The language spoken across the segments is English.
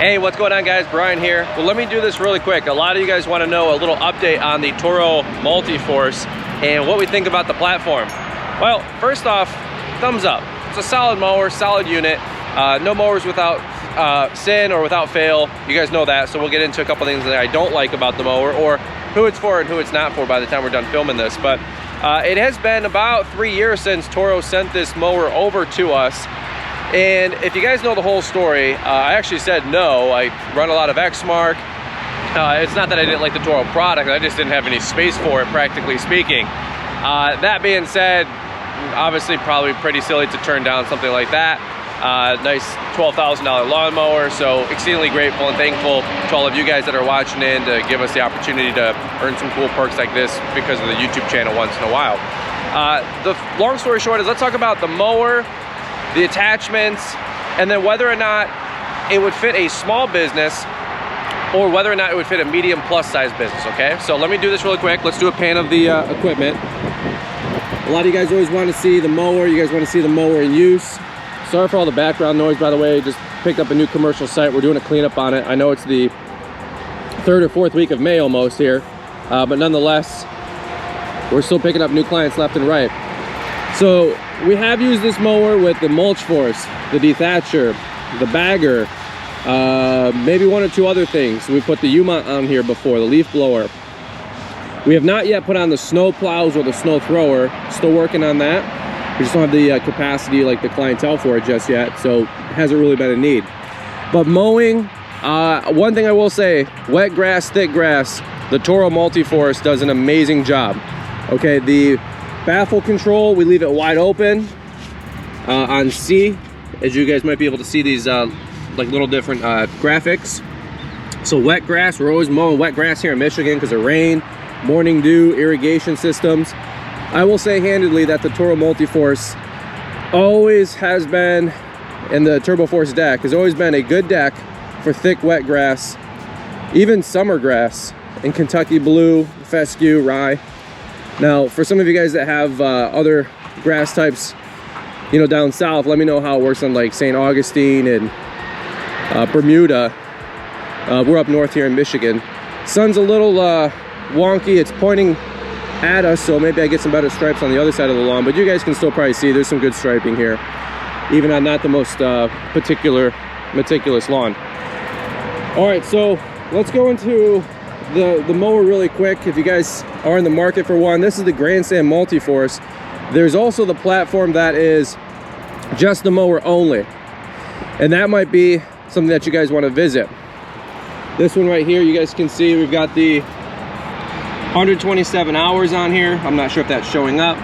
Hey, what's going on, guys? Brian here. Well, let me do this really quick. A lot of you guys want to know a little update on the Toro MultiForce and what we think about the platform. Well, first off, thumbs up. It's a solid mower, solid unit. No mowers without sin or without fail. You guys know that, so we'll get into a couple things that I don't like about the mower, or who it's for and who it's not for by the time we're done filming this. But it has been about 3 years since Toro sent this mower over to us. And if you guys know the whole story, I actually said no. I run a lot of Exmark. It's not that I didn't like the Toro product, I just didn't have any space for it, practically speaking. That being said, obviously probably pretty silly to turn down something like that. Nice $12,000 lawnmower, so exceedingly grateful and thankful to all of you guys that are watching in to give us the opportunity to earn some cool perks like this because of the YouTube channel once in a while. The long story short is, let's talk about the mower, the attachments, and then whether or not it would fit a small business or whether or not it would fit a medium plus size business, okay? So let me do this really quick. Let's do a pan of the equipment. A lot of you guys always want to see the mower. You guys want to see the mower in use. Sorry for all the background noise, by the way. Just picked up a new commercial site. We're doing a cleanup on it. I know it's the 3rd or 4th week of May almost here, but nonetheless, we're still picking up new clients left and right. So we have used this mower with the MultiForce, the dethatcher, the bagger, maybe 1 or 2 other things. We put the U-mount on here before, the leaf blower. We have not yet put on the snow plows or the snow thrower. Still working on that. We just don't have the capacity, like the clientele for it just yet, so it hasn't really been a need. But mowing, one thing I will say, wet grass, thick grass, the Toro MultiForce does an amazing job. Okay, the baffle control, we leave it wide open on C, as you guys might be able to see these like little different graphics. So wet grass, we're always mowing wet grass here in Michigan because of rain, morning dew, irrigation systems. I will say handedly that the Toro MultiForce always has been, and the Turbo Force deck has always been a good deck for thick wet grass, even summer grass in Kentucky blue, fescue, rye. Now, for some of you guys that have other grass types, you know, down south, let me know how it works on like St. Augustine and Bermuda. We're up north here in Michigan. Sun's a little wonky. It's pointing at us, so maybe I get some better stripes on the other side of the lawn, but you guys can still probably see there's some good striping here, even on not the most meticulous lawn. All right, so let's go into the mower really quick. If you guys are in the market for one, this is the Grandstand MultiForce. There's also the platform that is just the mower only, and that might be something that you guys want to visit. This one right here, you guys can see we've got the 127 hours on here. I'm not sure if that's showing up.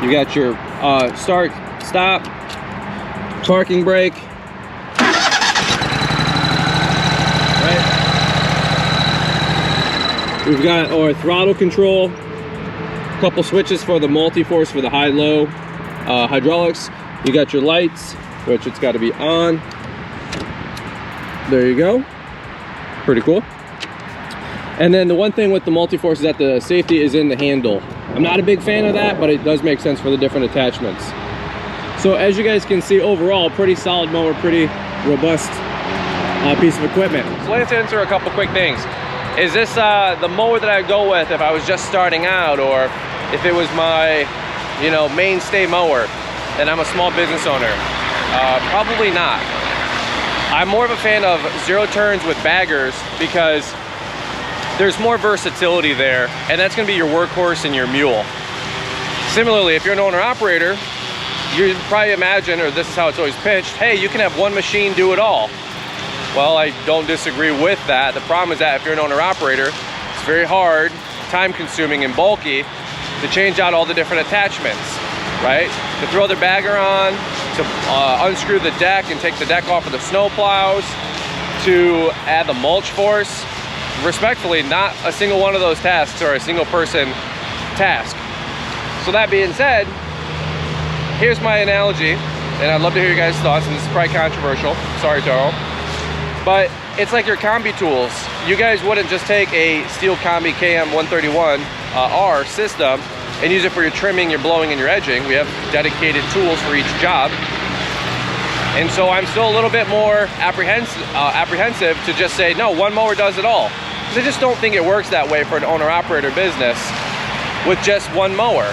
You got your start, stop, parking brake, right? We've got our throttle control, a couple switches for the MultiForce for the high-low hydraulics. You got your lights, which it's got to be on. There you go. Pretty cool. And then the one thing with the MultiForce is that the safety is in the handle. I'm not a big fan of that, but it does make sense for the different attachments. So as you guys can see, overall, pretty solid mower, pretty robust piece of equipment. So let's answer a couple quick things. Is this the mower that I'd go with if I was just starting out, or if it was my, you know, mainstay mower and I'm a small business owner? Probably not. I'm more of a fan of zero turns with baggers because there's more versatility there, and that's going to be your workhorse and your mule. Similarly, if you're an owner-operator, you probably imagine, or this is how it's always pitched, hey, you can have one machine do it all. Well, I don't disagree with that. The problem is that if you're an owner-operator, it's very hard, time-consuming, and bulky to change out all the different attachments, right? To throw the bagger on, to unscrew the deck and take the deck off of the snow plows, to add the MultiForce. Respectfully, not a single one of those tasks are a single person task. So that being said, here's my analogy, and I'd love to hear your guys' thoughts, and this is probably controversial. Sorry, Toro. But it's like your combi tools. You guys wouldn't just take a steel combi KM131R system and use it for your trimming, your blowing, and your edging. We have dedicated tools for each job. And so I'm still a little bit more apprehensive to just say, no, one mower does it all. Because I just don't think it works that way for an owner-operator business with just one mower.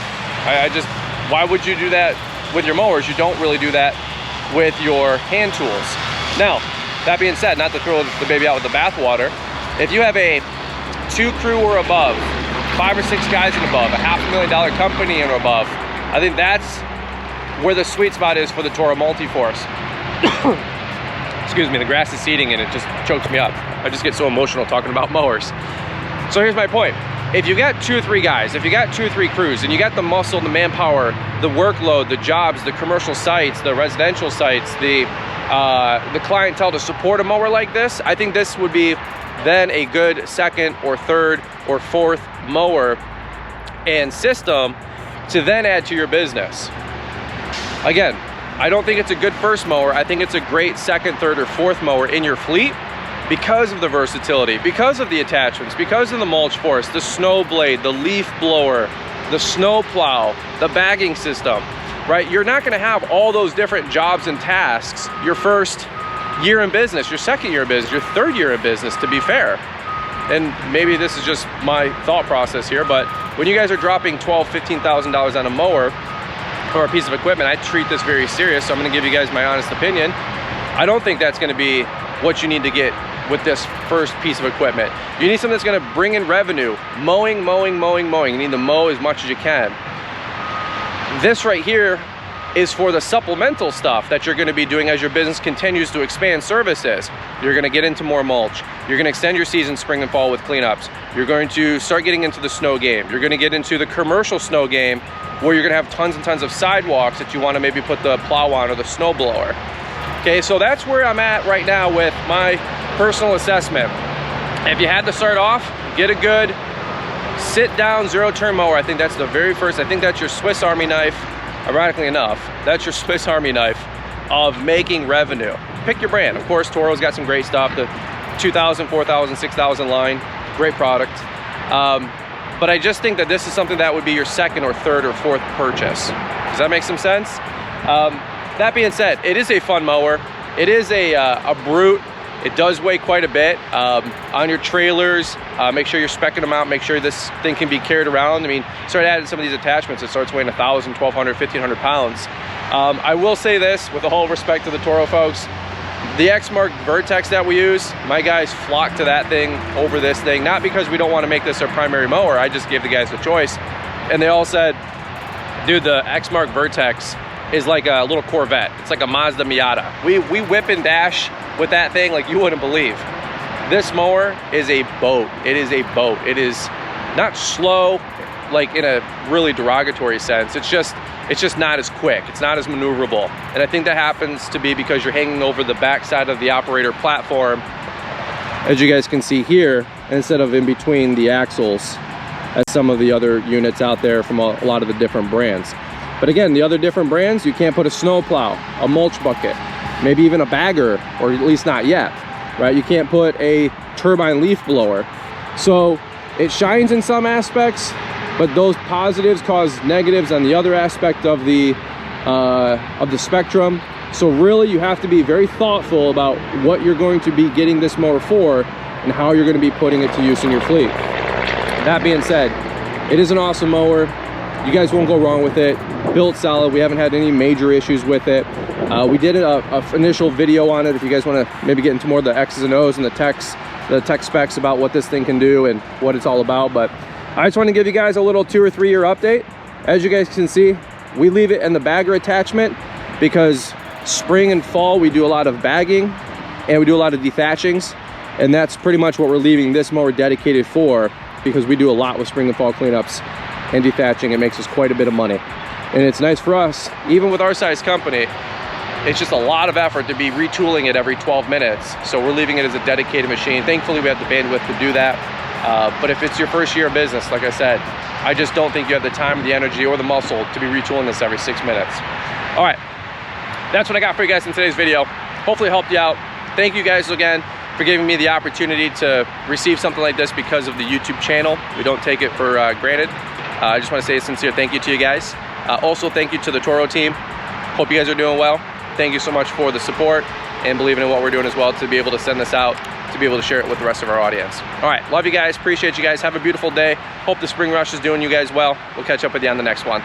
Why would you do that with your mowers? You don't really do that with your hand tools. Now, that being said, not to throw the baby out with the bathwater, if you have a 2 crew or above, 5 or 6 guys and above, a $500,000 company and above, I think that's where the sweet spot is for the Toro MultiForce. Excuse me, the grass is seeding and it just chokes me up. I just get so emotional talking about mowers. So here's my point. If you got 2 or 3 guys, if you got 2 or 3 crews, and you got the muscle, the manpower, the workload, the jobs, the commercial sites, the residential sites, the clientele to support a mower like this, I think this would be then a good second or third or fourth mower and system to then add to your business. Again, I don't think it's a good first mower. I think it's a great second, third, or fourth mower in your fleet because of the versatility, because of the attachments, because of the mulch force, the snow blade, the leaf blower, the snow plow, the bagging system, right? You're not gonna have all those different jobs and tasks your first year in business, your second year in business, your third year in business, to be fair. And maybe this is just my thought process here, but when you guys are dropping $12,000, $15,000 on a mower or a piece of equipment, I treat this very serious, so I'm gonna give you guys my honest opinion. I don't think that's gonna be what you need to get with this first piece of equipment. You need something that's gonna bring in revenue. Mowing, mowing, mowing, mowing. You need to mow as much as you can. This right here is for the supplemental stuff that you're gonna be doing as your business continues to expand services. You're gonna get into more mulch. You're gonna extend your season spring and fall with cleanups. You're going to start getting into the snow game. You're gonna get into the commercial snow game where you're gonna have tons and tons of sidewalks that you wanna maybe put the plow on or the snow blower. Okay, so that's where I'm at right now with my personal assessment. If you had to start off, get a good sit down zero turn mower. I think that's the very first, I think that's your Swiss Army knife. Ironically enough, that's your Swiss Army knife of making revenue. Pick your brand. Of course, Toro's got some great stuff, the 2000, 4000, 6000 line, great product. But I just think that this is something that would be your second or third or fourth purchase. Does that make some sense? That being said, it is a fun mower. It is a brute. It does weigh quite a bit. On your trailers, make sure you're speccing them out, make sure this thing can be carried around. I mean, start adding some of these attachments, it starts weighing 1,000, 1,200, 1,500 pounds. I will say this, with all respect to the Toro folks, the X-Mark Vertex that we use, my guys flock to that thing over this thing, not because we don't want to make this our primary mower, I just gave the guys the choice. And they all said, dude, the X-Mark Vertex is like a little Corvette. It's like a Mazda Miata. We whip and dash with that thing like you wouldn't believe. This mower is a boat. It is a boat. It is not slow, like in a really derogatory sense. It's just not as quick. It's not as maneuverable. And I think that happens to be because you're hanging over the backside of the operator platform, as you guys can see here, instead of in between the axles, as some of the other units out there from a lot of the different brands. But again, the other different brands, you can't put a snow plow, a mulch bucket, maybe even a bagger, or at least not yet, right? You can't put a turbine leaf blower. So it shines in some aspects, but those positives cause negatives on the other aspect of the spectrum. So really, you have to be very thoughtful about what you're going to be getting this mower for and how you're going to be putting it to use in your fleet. That being said, it is an awesome mower. You guys won't go wrong with it. Built solid. We haven't had any major issues with it. We did a initial video on it if you guys want to maybe get into more of the X's and O's and the tech specs about what this thing can do and what it's all about. But I just want to give you guys a little 2 or 3 year update. As you guys can see, we leave it in the bagger attachment because spring and fall we do a lot of bagging and we do a lot of dethatchings, and that's pretty much what we're leaving this mower dedicated for, because we do a lot with spring and fall cleanups and dethatching. It makes us quite a bit of money, and it's nice for us, even with our size company. It's just a lot of effort to be retooling it every 12 minutes. So we're leaving it as a dedicated machine. Thankfully, we have the bandwidth to do that. But if it's your first year of business, like I said, I just don't think you have the time, the energy, or the muscle to be retooling this every 6 minutes. All right, that's what I got for you guys in today's video. Hopefully it helped you out. Thank you guys again for giving me the opportunity to receive something like this because of the YouTube channel. We don't take it for granted. I just want to say a sincere thank you to you guys. Also, thank you to the Toro team. Hope you guys are doing well. thank you so much for the support and believing in what we're doing as well, to be able to send this out, to be able to share it with the rest of our audience. All right, love you guys, appreciate you guys. Have a beautiful day. Hope the spring rush is doing you guys well. We'll catch up with you on the next one.